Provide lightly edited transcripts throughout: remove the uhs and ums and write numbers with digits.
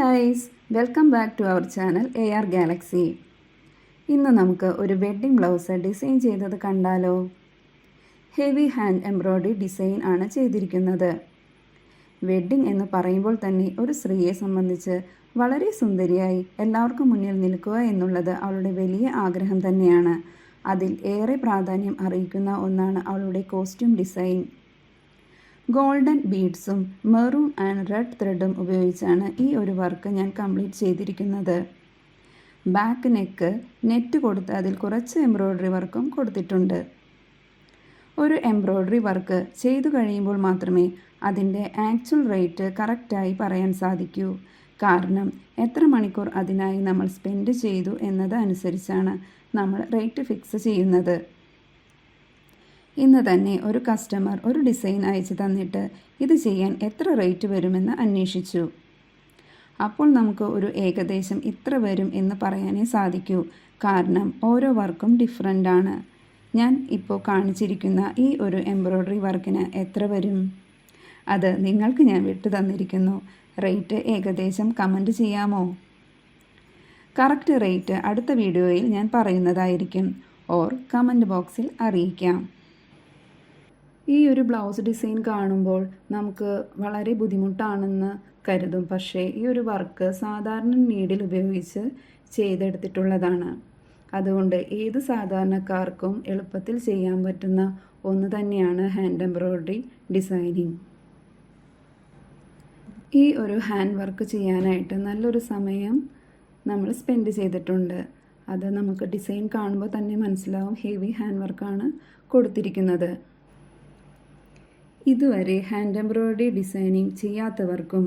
Guys, welcome back to our channel AR Galaxy. ഇന്ന് നമുക്ക് ഒരു വെഡ്ഡിംഗ് ബ്ലൗസ് ഡിസൈൻ ചെയ്തത് കണ്ടാലോ? ഹെവി ഹാൻഡ് എംബ്രോയ്ഡറി ഡിസൈൻ ആണ് ചെയ്തിരിക്കുന്നത്. വെഡ്ഡിംഗ് എന്ന് പറയുമ്പോൾ തന്നെ ഒരു സ്ത്രീയെ സംബന്ധിച്ച് വളരെ സുന്ദരിയായി എല്ലാവർക്കും മുന്നിൽ നിൽക്കുക എന്നുള്ളത് അവളുടെ വലിയ ആഗ്രഹം തന്നെയാണ്. അതിൽ ഏറെ പ്രാധാന്യം അറിയിക്കുന്ന ഒന്നാണ് അവളുടെ കോസ്റ്റ്യൂം ഡിസൈൻ. ഗോൾഡൻ ബീഡ്സും മെറൂൺ ആൻഡ് റെഡ് ത്രെഡും ഉപയോഗിച്ചാണ് ഈ ഒരു വർക്ക് ഞാൻ കംപ്ലീറ്റ് ചെയ്തിരിക്കുന്നത്. ബാക്ക് നെക്ക് നെറ്റ് കൊടുത്ത് അതിൽ കുറച്ച് എംബ്രോയ്ഡറി വർക്കും കൊടുത്തിട്ടുണ്ട്. ഒരു എംബ്രോയ്ഡറി വർക്ക് ചെയ്തു കഴിയുമ്പോൾ മാത്രമേ അതിൻ്റെ ആക്ച്വൽ റേറ്റ് കറക്റ്റായി പറയാൻ സാധിക്കൂ. കാരണം എത്ര മണിക്കൂർ അതിനായി നമ്മൾ സ്പെൻഡ് ചെയ്തു എന്നത് അനുസരിച്ചാണ് നമ്മൾ റേറ്റ് ഫിക്സ് ചെയ്യുന്നത്. ഇന്ന് തന്നെ ഒരു കസ്റ്റമർ ഒരു ഡിസൈൻ അയച്ചു തന്നിട്ട് ഇത് ചെയ്യാൻ എത്ര റേറ്റ് വരുമെന്ന് അന്വേഷിച്ചു. അപ്പോൾ നമുക്ക് ഒരു ഏകദേശം ഇത്ര വരും എന്ന് പറയാനേ സാധിക്കൂ. കാരണം ഓരോ വർക്കും ഡിഫറൻ്റ് ആണ്. ഞാൻ ഇപ്പോൾ കാണിച്ചിരിക്കുന്ന ഈ ഒരു എംബ്രോയ്ഡറി വർക്കിന് എത്ര വരും? അത് നിങ്ങൾക്ക് ഞാൻ വിട്ടു തന്നിരിക്കുന്നു. റേറ്റ് ഏകദേശം കമൻറ്റ് ചെയ്യാമോ? കറക്റ്റ് റേറ്റ് അടുത്ത വീഡിയോയിൽ ഞാൻ പറയുന്നതായിരിക്കും, ഓർ കമൻറ്റ് ബോക്സിൽ അറിയിക്കാം. ഈ ഒരു ബ്ലൗസ് ഡിസൈൻ കാണുമ്പോൾ നമുക്ക് വളരെ ബുദ്ധിമുട്ടാണെന്ന് കരുതും. പക്ഷേ ഈ ഒരു വർക്ക് സാധാരണ നീഡിൽ ഉപയോഗിച്ച് ചെയ്തെടുത്തിട്ടുള്ളതാണ്. അതുകൊണ്ട് ഏത് സാധാരണക്കാർക്കും എളുപ്പത്തിൽ ചെയ്യാൻ പറ്റുന്ന ഒന്ന് തന്നെയാണ് ഹാൻഡ് എംബ്രോയ്ഡറി ഡിസൈനിങ്. ഈ ഒരു ഹാൻഡ് വർക്ക് ചെയ്യാനായിട്ട് നല്ലൊരു സമയം നമ്മൾ സ്പെൻഡ് ചെയ്തിട്ടുണ്ട്. അത് നമുക്ക് ഡിസൈൻ കാണുമ്പോൾ തന്നെ മനസ്സിലാവും. ഹെവി ഹാൻഡ് വർക്കാണ് കൊടുത്തിരിക്കുന്നത്. ഇതുവരെ ഹാൻഡ് എംബ്രോയ്ഡറി ഡിസൈനിങ് ചെയ്യാത്തവർക്കും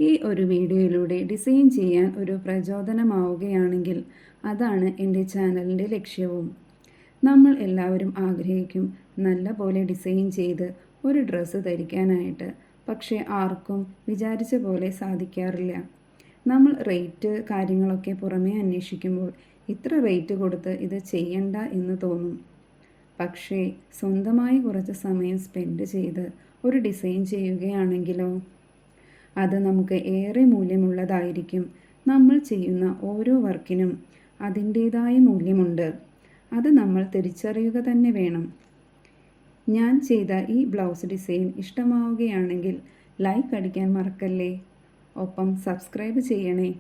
ഈ ഒരു വീഡിയോയിലൂടെ ഡിസൈൻ ചെയ്യാൻ ഒരു പ്രചോദനമാവുകയാണെങ്കിൽ അതാണ് എൻ്റെ ചാനലിൻ്റെ ലക്ഷ്യവും. നമ്മൾ എല്ലാവരും ആഗ്രഹിക്കും നല്ല പോലെ ഡിസൈൻ ചെയ്ത് ഒരു ഡ്രസ്സ് ധരിക്കാനായിട്ട്. പക്ഷേ ആർക്കും വിചാരിച്ച പോലെ സാധിക്കാറില്ല. നമ്മൾ റേറ്റ് കാര്യങ്ങളൊക്കെ പുറമേ അന്വേഷിക്കുമ്പോൾ ഇത്ര റേറ്റ് കൊടുത്ത് ഇത് ചെയ്യണ്ട എന്ന് തോന്നും. പക്ഷേ സ്വന്തമായി കുറച്ച് സമയം സ്പെൻഡ് ചെയ്ത് ഒരു ഡിസൈൻ ചെയ്യുകയാണെങ്കിലോ അത് നമുക്ക് ഏറെ മൂല്യമുള്ളതായിരിക്കും. നമ്മൾ ചെയ്യുന്ന ഓരോ വർക്കിനും അതിൻ്റേതായ മൂല്യമുണ്ട്. അത് നമ്മൾ തിരിച്ചറിയുക തന്നെ വേണം. ഞാൻ ചെയ്ത ഈ ബ്ലൗസ് ഡിസൈൻ ഇഷ്ടമാവുകയാണെങ്കിൽ ലൈക്ക് അടിക്കാൻ മറക്കല്ലേ. ഒപ്പം സബ്സ്ക്രൈബ് ചെയ്യണേ.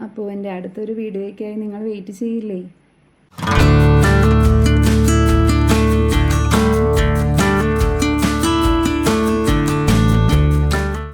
അപ്പോൾ എൻ്റെ അടുത്തൊരു വീഡിയോയ്ക്കായി നിങ്ങൾ വെയിറ്റ് ചെയ്യില്ലേ?